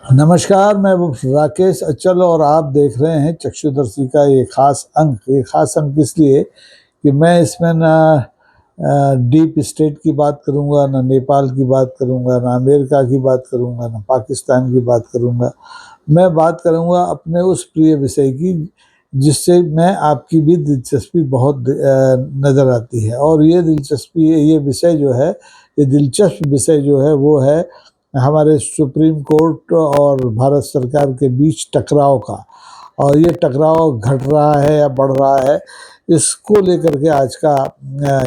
नमस्कार, मैं वो राकेश अचल और आप देख रहे हैं चक्षुदर्शी का ये खास अंक। ये खास अंक इसलिए कि मैं इसमें ना डीप स्टेट की बात करूंगा, ना नेपाल की बात करूंगा, ना अमेरिका की बात करूंगा, ना पाकिस्तान की बात करूंगा। मैं बात करूंगा अपने उस प्रिय विषय की जिससे मैं आपकी भी दिलचस्पी बहुत नज़र आती है। और ये दिलचस्पी, ये विषय जो है, ये दिलचस्प विषय जो है वो है हमारे सुप्रीम कोर्ट और भारत सरकार के बीच टकराव का। और ये टकराव घट रहा है या बढ़ रहा है, इसको लेकर के आज का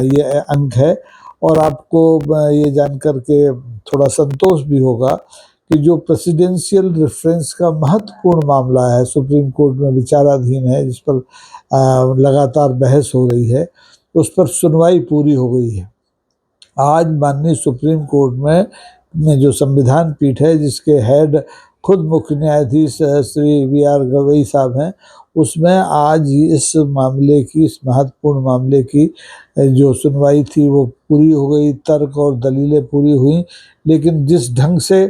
ये अंक है। और आपको ये जानकर के थोड़ा संतोष भी होगा कि जो प्रेसिडेंशियल रेफरेंस का महत्वपूर्ण मामला है, सुप्रीम कोर्ट में विचाराधीन है, जिस पर लगातार बहस हो रही है, उस पर सुनवाई पूरी हो गई है। आज माननीय सुप्रीम कोर्ट में जो संविधान पीठ है, जिसके हेड खुद मुख्य न्यायाधीश श्री वी.आर. गवई साहब हैं, उसमें आज इस मामले की, इस महत्वपूर्ण मामले की जो सुनवाई थी वो पूरी हो गई। तर्क और दलीलें पूरी हुई, लेकिन जिस ढंग से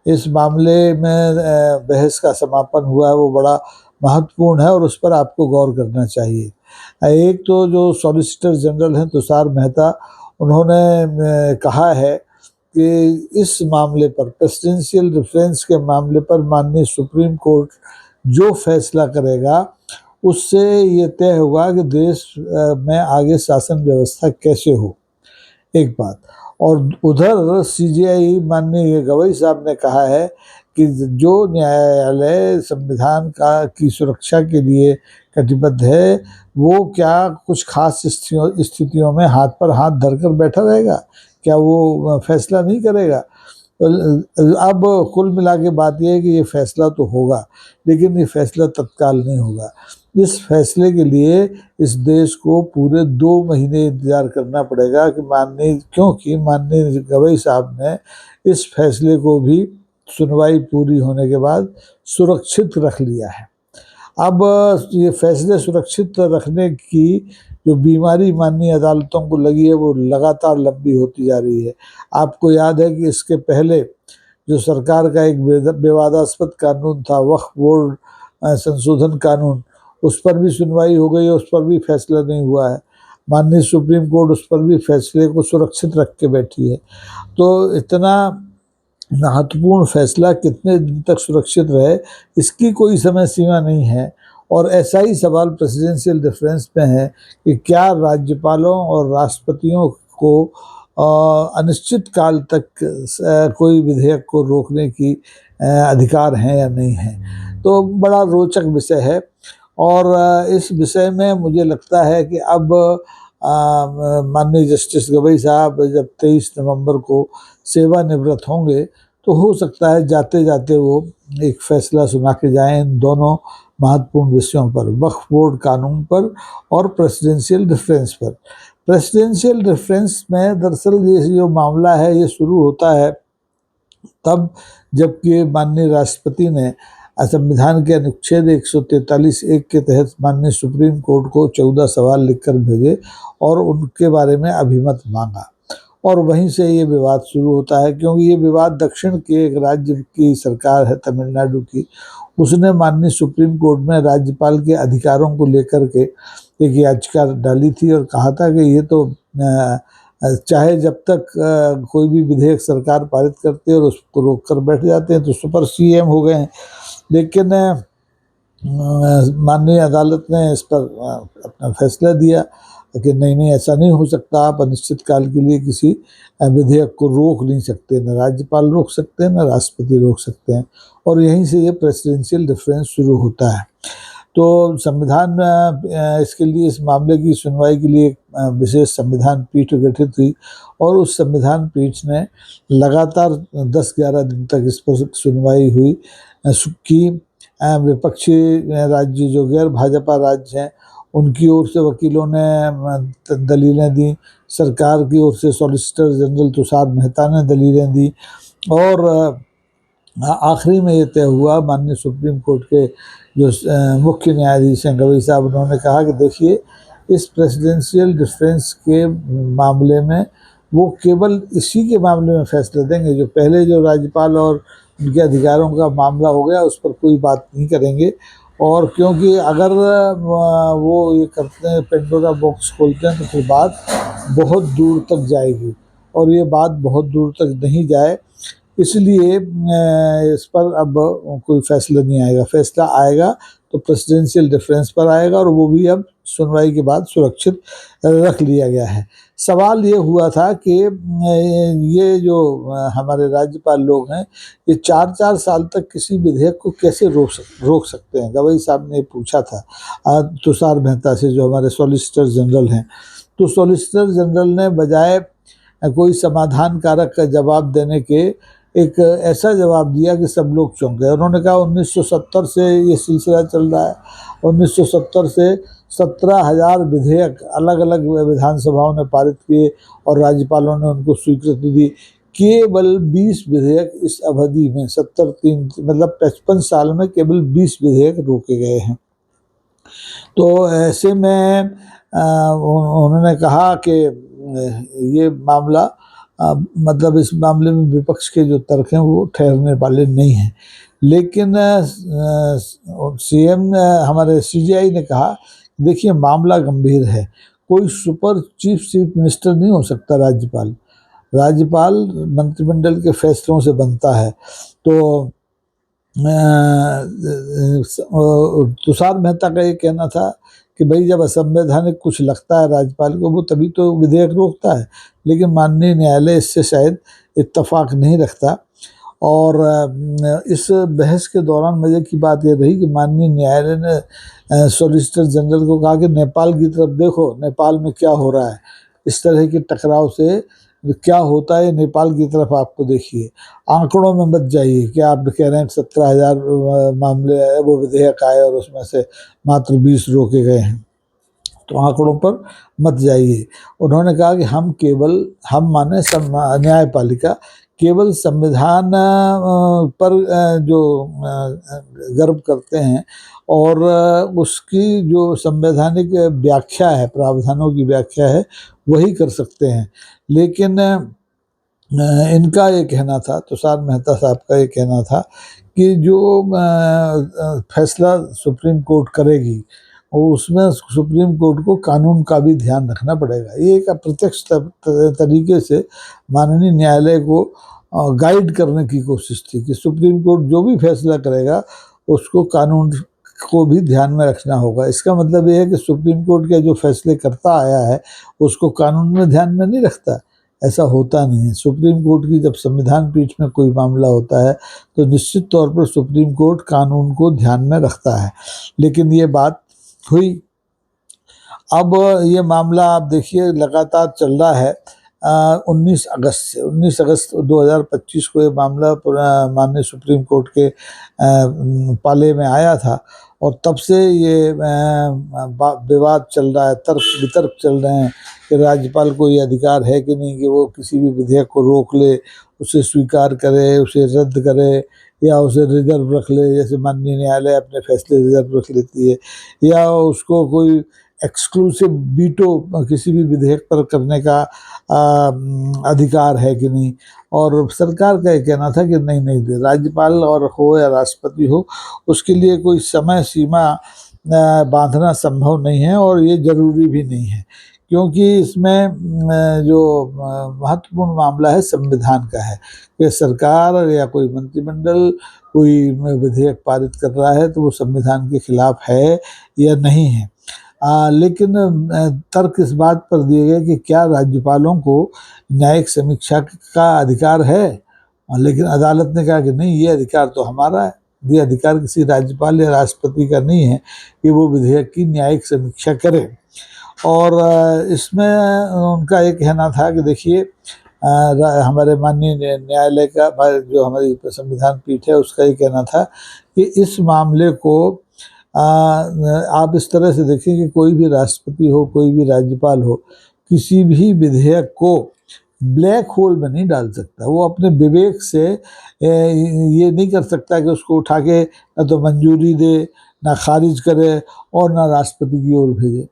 इस मामले में बहस का समापन हुआ है वो बड़ा महत्वपूर्ण है और उस पर आपको गौर करना चाहिए। एक तो जो सॉलिसिटर जनरल हैं तुषार मेहता, उन्होंने कहा है कि इस मामले पर, प्रेसिडेंशियल रेफरेंस के मामले पर माननीय सुप्रीम कोर्ट जो फैसला करेगा उससे ये तय होगा कि देश में आगे शासन व्यवस्था कैसे हो, एक बात। और उधर सीजेआई माननीय गवई साहब ने कहा है कि जो न्यायालय संविधान का की सुरक्षा के लिए कटिबद्ध है, वो क्या कुछ खास स्थितियों में हाथ पर हाथ धरकर बैठा रहेगा? क्या वो फैसला नहीं करेगा? अब कुल मिला के बात यह है कि ये फैसला तो होगा, लेकिन ये फैसला तत्काल नहीं होगा। इस फैसले के लिए इस देश को पूरे 2 महीने इंतजार करना पड़ेगा क्योंकि माननीय गवई साहब ने इस फैसले को भी सुनवाई पूरी होने के बाद सुरक्षित रख लिया है। अब ये फैसले सुरक्षित रखने की जो बीमारी माननीय अदालतों को लगी है वो लगातार लंबी होती जा रही है। आपको याद है कि इसके पहले जो सरकार का एक विवादास्पद कानून था, वक्फ बोर्ड संशोधन कानून, उस पर भी सुनवाई हो गई, उस पर भी फैसला नहीं हुआ है। माननीय सुप्रीम कोर्ट उस पर भी फैसले को सुरक्षित रख के बैठी है। तो इतना महत्वपूर्ण फैसला कितने दिन तक सुरक्षित रहे, इसकी कोई समय सीमा नहीं है। और ऐसा ही सवाल प्रेसिडेंशियल डिफरेंस में है कि क्या राज्यपालों और राष्ट्रपतियों को अनिश्चित काल तक कोई विधेयक को रोकने की अधिकार हैं या नहीं है। तो बड़ा रोचक विषय है। और इस विषय में मुझे लगता है कि अब माननीय जस्टिस गवई साहब जब 23 नवंबर को सेवानिवृत्त होंगे, तो हो सकता है जाते जाते वो एक फैसला सुना के जाएं इन दोनों महत्वपूर्ण विषयों पर, वक्फ बोर्ड कानून पर और प्रेसिडेंशियल डिफरेंस पर। प्रेसिडेंशियल डिफरेंस में दरअसल ये जो मामला है ये शुरू होता है तब जबकि माननीय राष्ट्रपति ने संविधान के अनुच्छेद 143(1) के तहत माननीय सुप्रीम कोर्ट को 14 सवाल लिखकर भेजे और उनके बारे में अभिमत मांगा। और वहीं से ये विवाद शुरू होता है, क्योंकि ये विवाद दक्षिण के एक राज्य की सरकार है, तमिलनाडु की, उसने माननीय सुप्रीम कोर्ट में राज्यपाल के अधिकारों को लेकर के एक याचिका डाली थी और कहा था कि ये तो चाहे जब तक कोई भी विधेयक सरकार पारित करती है और उसको रोक कर बैठ जाते हैं तो सुपर सीएम हो गए हैं। लेकिन माननीय अदालत ने इस पर अपना फैसला दिया कि नहीं, ऐसा नहीं हो सकता। आप अनिश्चित काल के लिए किसी विधेयक को रोक नहीं सकते, न राज्यपाल रोक सकते हैं, न राष्ट्रपति रोक सकते हैं। और यहीं से ये प्रेसिडेंशियल डिफरेंस शुरू होता है। तो संविधान इसके लिए, इस मामले की सुनवाई के लिए विशेष संविधान पीठ गठित हुई और उस संविधान पीठ ने लगातार 10-11 दिन तक इस पर सुनवाई हुई की। विपक्षी राज्य जो गैर भाजपा राज्य हैं उनकी ओर से वकीलों ने दलीलें दी, सरकार की ओर से सॉलिसिटर जनरल तुषार मेहता ने दलीलें दी और आखिरी में ये तय हुआ, माननीय सुप्रीम कोर्ट के जो मुख्य न्यायाधीश हैं गवई साहब, उन्होंने कहा कि देखिए, इस प्रेसिडेंशियल डिफरेंस के मामले में वो केवल इसी के मामले में फैसला देंगे जो पहले जो राज्यपाल और उनके अधिकारों का मामला हो गया, उस पर कोई बात नहीं करेंगे। और क्योंकि अगर वो ये करते हैं, पेंडोरा बॉक्स खोलते हैं, तो फिर बात बहुत दूर तक जाएगी, और ये बात बहुत दूर तक नहीं जाए, इसलिए इस पर अब कोई फैसला नहीं आएगा। फैसला आएगा तो प्रेसिडेंशियल डिफरेंस पर आएगा, और वो भी अब सुनवाई के बाद सुरक्षित रख लिया गया है। सवाल ये हुआ था कि ये जो हमारे राज्यपाल लोग हैं, ये 4-4 साल तक किसी विधेयक को कैसे रोक सकते हैं। गवई साहब ने पूछा था तुषार मेहता से, जो हमारे सॉलिसिटर जनरल हैं। तो सॉलिसिटर जनरल ने बजाय कोई समाधान कारक का जवाब देने के एक ऐसा जवाब दिया कि सब लोग चौंक गए। उन्होंने कहा 1970 से ये सिलसिला चल रहा है, 1970 से 17,000 विधेयक अलग अलग विधानसभाओं ने पारित किए और राज्यपालों ने उनको स्वीकृति दी। केवल 20 विधेयक इस अवधि में, 73 मतलब 55 साल में केवल 20 विधेयक रोके गए हैं। तो ऐसे में उन्होंने कहा कि ये मामला मतलब इस मामले में विपक्ष के जो तर्क हैं वो ठहरने वाले नहीं हैं। लेकिन सीएम हमारे सीजेआई ने कहा, देखिए मामला गंभीर है, कोई सुपर चीफ मिनिस्टर नहीं हो सकता राज्यपाल। राज्यपाल मंत्रिमंडल के फैसलों से बनता है। तो तुषार मेहता का ये कहना था कि भाई जब असंवैधानिक कुछ लगता है राज्यपाल को, वो तभी तो विधेयक रोकता है, लेकिन माननीय न्यायालय इससे शायद इत्तेफाक नहीं रखता। और इस बहस के दौरान मजे की बात ये रही कि माननीय न्यायालय ने सॉलिसिटर जनरल को कहा कि नेपाल की तरफ देखो, नेपाल में क्या हो रहा है, इस तरह के टकराव से क्या होता है नेपाल की तरफ आपको देखिए, आंकड़ों में मत जाइए। क्या आप कह रहे हैं 17,000 मामले वो विधेयक आए और उसमें से मात्र 20 रोके गए हैं, तो आंकड़ों पर मत जाइए। उन्होंने कहा कि हम माने न्यायपालिका केवल संविधान पर जो गर्व करते हैं और उसकी जो संवैधानिक व्याख्या है, प्रावधानों की व्याख्या है, वही कर सकते हैं। लेकिन इनका ये कहना था, तुषार मेहता साहब का ये कहना था कि जो फैसला सुप्रीम कोर्ट करेगी और उसमें सुप्रीम कोर्ट को कानून का भी ध्यान रखना पड़ेगा। ये एक अप्रत्यक्ष तरीके से माननीय न्यायालय को गाइड करने की कोशिश थी कि सुप्रीम कोर्ट जो भी फैसला करेगा उसको कानून को भी ध्यान में रखना होगा। इसका मतलब ये है कि सुप्रीम कोर्ट के जो फैसले करता आया है उसको कानून में ध्यान में नहीं रखता, ऐसा होता नहीं है। सुप्रीम कोर्ट की जब संविधान पीठ में कोई मामला होता है तो निश्चित तौर पर सुप्रीम कोर्ट कानून को ध्यान में रखता है। लेकिन ये बात हुई। अब ये मामला आप देखिए लगातार चल रहा है। 19 अगस्त 2025 को ये मामला माननीय सुप्रीम कोर्ट के पाले में आया था और तब से ये विवाद चल रहा है, तर्क वितर्क चल रहे हैं कि राज्यपाल को ये अधिकार है कि नहीं कि वो किसी भी विधेयक को रोक ले, उसे स्वीकार करे, उसे रद्द करे या उसे रिजर्व रख ले, जैसे माननीय न्यायालय अपने फैसले रिजर्व रख लेती है, या उसको कोई एक्सक्लूसिव वीटो किसी भी विधेयक पर करने का अधिकार है कि नहीं। और सरकार का ये कहना था कि नहीं, राज्यपाल और हो या राष्ट्रपति हो, उसके लिए कोई समय सीमा बांधना संभव नहीं है और ये जरूरी भी नहीं है, क्योंकि इसमें जो महत्वपूर्ण मामला है संविधान का है कि सरकार या कोई मंत्रिमंडल कोई विधेयक पारित कर रहा है तो वो संविधान के खिलाफ है या नहीं है। लेकिन तर्क इस बात पर दिए गए कि क्या राज्यपालों को न्यायिक समीक्षा का अधिकार है, लेकिन अदालत ने कहा कि नहीं, ये अधिकार तो हमारा है, ये अधिकार किसी राज्यपाल या राष्ट्रपति का नहीं है कि वो विधेयक की न्यायिक समीक्षा करे। और इसमें उनका ये कहना था कि देखिए हमारे माननीय न्यायालय का जो हमारी संविधान पीठ है उसका ये कहना था कि इस मामले को आप इस तरह से देखें कि कोई भी राष्ट्रपति हो, कोई भी राज्यपाल हो, किसी भी विधेयक को ब्लैक होल में नहीं डाल सकता। वो अपने विवेक से ये नहीं कर सकता कि उसको उठा के न तो मंजूरी दे, ना खारिज करे और ना राष्ट्रपति की ओर भेजे,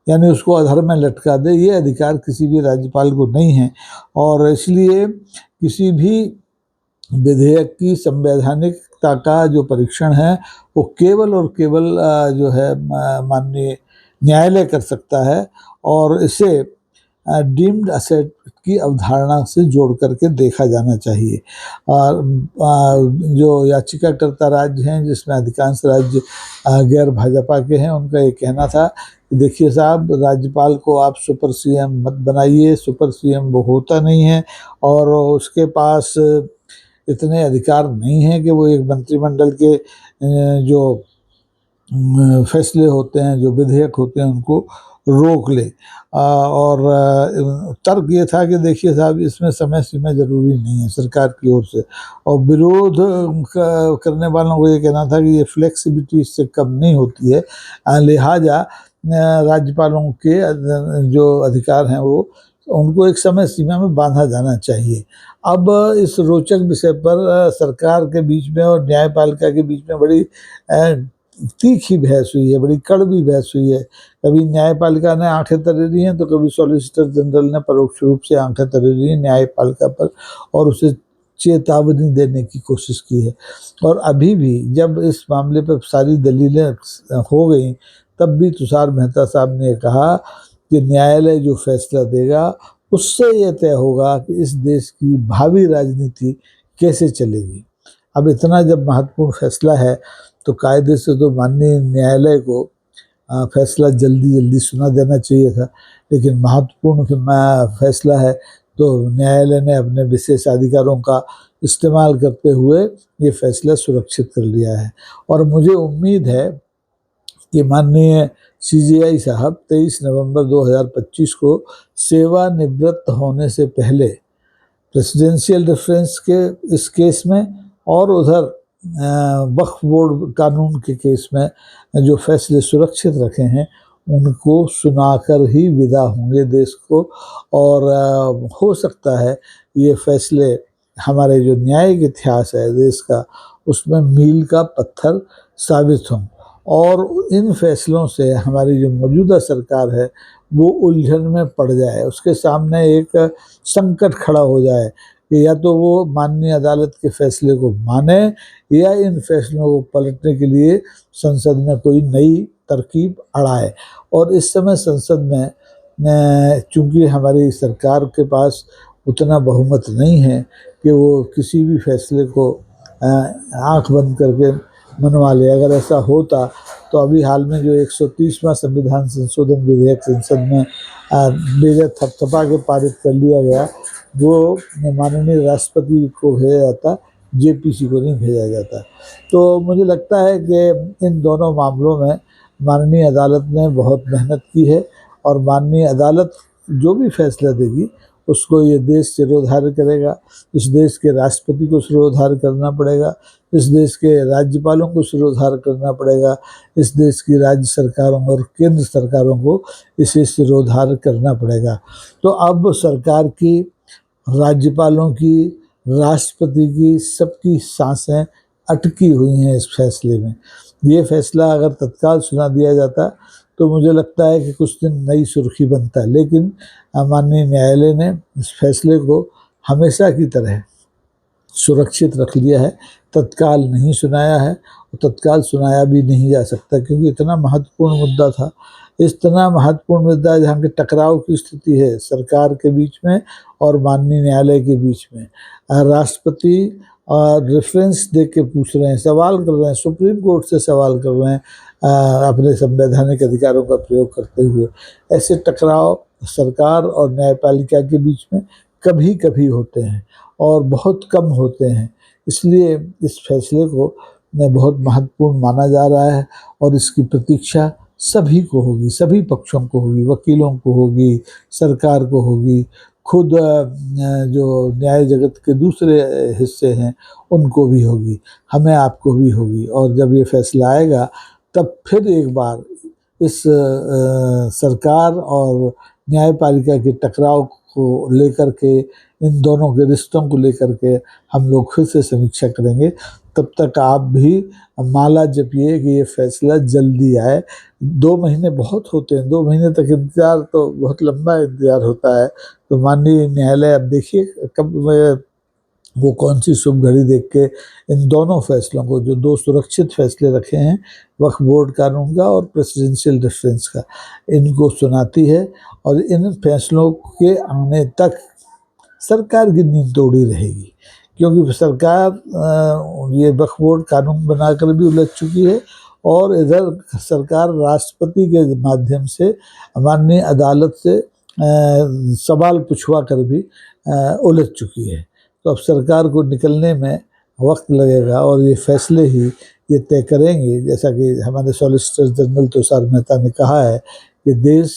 यानी उसको अधर में लटका दे। ये अधिकार किसी भी राज्यपाल को नहीं है और इसलिए किसी भी विधेयक की संवैधानिकता का जो परीक्षण है वो केवल और केवल जो है माननीय न्यायालय कर सकता है, और इसे डीम्ड असेट की अवधारणा से जोड़ करके देखा जाना चाहिए। और जो याचिकाकर्ता राज्य हैं, जिसमें अधिकांश राज्य गैर भाजपा के हैं, उनका ये कहना था कि देखिए साहब, राज्यपाल को आप सुपर सीएम मत बनाइए, सुपर सीएम वो होता नहीं है और उसके पास इतने अधिकार नहीं हैं कि वो एक मंत्रिमंडल के जो फैसले होते हैं, जो विधेयक होते हैं, उनको रोक ले। और तर्क ये था कि देखिए साहब, इसमें समय सीमा जरूरी नहीं है सरकार की ओर से, और विरोध करने वालों को ये कहना था कि ये फ्लेक्सिबिलिटी इससे कम नहीं होती है, लिहाजा राज्यपालों के जो अधिकार हैं वो उनको एक समय सीमा में बांधा जाना चाहिए। अब इस रोचक विषय पर सरकार के बीच में और न्यायपालिका के बीच में बड़ी तीखी बहस हुई है, बड़ी कड़वी बहस हुई है। कभी न्यायपालिका ने आंखें तरेरी हैं, तो कभी सॉलिसिटर जनरल ने परोक्ष रूप से आंखें तरेरी हैं न्यायपालिका पर और उसे चेतावनी देने की कोशिश की है। और अभी भी जब इस मामले पर सारी दलीलें हो गई, तब भी तुषार मेहता साहब ने कहा कि न्यायालय जो फैसला देगा उससे यह तय होगा कि इस देश की भावी राजनीति कैसे चलेगी। अब इतना जब महत्वपूर्ण फैसला है तो कायदे से तो माननीय न्यायालय को फैसला जल्दी जल्दी सुना देना चाहिए था, लेकिन महत्वपूर्ण फैसला है तो न्यायालय ने अपने विशेषाधिकारों का इस्तेमाल करते हुए ये फैसला सुरक्षित कर लिया है। और मुझे उम्मीद है कि माननीय सीजेआई साहब 23 नवंबर 2025 को सेवानिवृत्त होने से पहले प्रेसिडेंशियल रेफरेंस के इस केस में और उधर वक्फ बोर्ड कानून के केस में जो फैसले सुरक्षित रखे हैं उनको सुनाकर ही विदा होंगे देश को। और हो सकता है ये फैसले हमारे जो न्यायिक इतिहास है देश का, उसमें मील का पत्थर साबित हों, और इन फैसलों से हमारी जो मौजूदा सरकार है वो उलझन में पड़ जाए, उसके सामने एक संकट खड़ा हो जाए कि या तो वो माननीय अदालत के फैसले को माने या इन फैसलों को पलटने के लिए संसद में कोई नई तरकीब अड़ाए। और इस समय संसद में चूंकि हमारी सरकार के पास उतना बहुमत नहीं है कि वो किसी भी फैसले को आंख बंद करके मनवा ले। अगर ऐसा होता तो अभी हाल में जो 130वां संविधान संशोधन विधेयक संसद में बेजा थपथपा के पारित कर लिया गया, वो माननीय राष्ट्रपति को भेजा जाता, जेपीसी को नहीं भेजा जाता। तो मुझे लगता है कि इन दोनों मामलों में माननीय अदालत ने बहुत मेहनत की है, और माननीय अदालत जो भी फैसला देगी उसको ये देश सिरोधार्य करेगा। इस देश के राष्ट्रपति को सिरोधार्य करना पड़ेगा, इस देश के राज्यपालों को सिरोधार्य करना पड़ेगा, इस देश की राज्य सरकारों और केंद्र सरकारों को इसे सिरोधार्य करना पड़ेगा। तो अब सरकार की, राज्यपालों की, राष्ट्रपति की, सबकी सांसें अटकी हुई हैं इस फैसले में। ये फैसला अगर तत्काल सुना दिया जाता तो मुझे लगता है कि कुछ दिन नई सुर्खी बनता है, लेकिन माननीय न्यायालय ने इस फैसले को हमेशा की तरह सुरक्षित रख लिया है, तत्काल नहीं सुनाया है, और तत्काल सुनाया भी नहीं जा सकता, क्योंकि इतना महत्वपूर्ण मुद्दा था। इतना महत्वपूर्ण मुद्दा जहाँ के टकराव की स्थिति है सरकार के बीच में और माननीय न्यायालय के बीच में। राष्ट्रपति रेफरेंस दे के पूछ रहे हैं, सवाल कर रहे हैं, सुप्रीम कोर्ट से सवाल कर रहे हैं अपने संवैधानिक अधिकारों का प्रयोग करते हुए। ऐसे टकराव सरकार और न्यायपालिका के बीच में कभी कभी होते हैं और बहुत कम होते हैं, इसलिए इस फैसले को बहुत महत्वपूर्ण माना जा रहा है, और इसकी प्रतीक्षा सभी को होगी, सभी पक्षों को होगी, वकीलों को होगी, सरकार को होगी, खुद जो न्याय जगत के दूसरे हिस्से हैं उनको भी होगी, हमें आपको भी होगी। और जब ये फैसला आएगा तब फिर एक बार इस सरकार और न्यायपालिका के टकराव को लेकर के, इन दोनों के रिश्तों को लेकर के हम लोग फिर से समीक्षा करेंगे। तब तक आप भी माला जपिए कि ये फैसला जल्दी आए। 2 महीने बहुत होते हैं, 2 महीने तक इंतजार तो बहुत लंबा इंतजार होता है। तो माननीय न्यायालय अब देखिए कब वो कौन सी शुभ घड़ी देख के इन दोनों फैसलों को, जो दो सुरक्षित फैसले रखे हैं वक्फ बोर्ड कानून का और प्रेसिडेंशियल रेफरेंस का, इनको सुनाती है। और इन फैसलों के आने तक सरकार की नींद तोड़ी रहेगी, क्योंकि सरकार ये वक्फ बोर्ड कानून बनाकर भी उलझ चुकी है और इधर सरकार राष्ट्रपति के माध्यम से माननीय अदालत से सवाल पूछवा कर भी उलझ चुकी है। तो अब सरकार को निकलने में वक्त लगेगा और ये फैसले ही ये तय करेंगे, जैसा कि हमारे सॉलिसिटर जनरल तुषार मेहता ने कहा है कि देश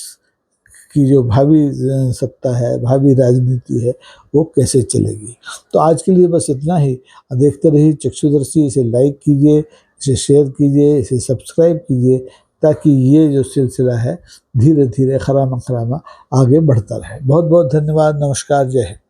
की जो भावी सत्ता है, भावी राजनीति है, वो कैसे चलेगी। तो आज के लिए बस इतना ही। देखते रहिए चक्षुदर्शी, इसे लाइक कीजिए, इसे शेयर कीजिए, इसे सब्सक्राइब कीजिए, ताकि ये जो सिलसिला है धीरे धीरे खरामा खरामा आगे बढ़ता रहे। बहुत बहुत धन्यवाद। नमस्कार। जय हिंद।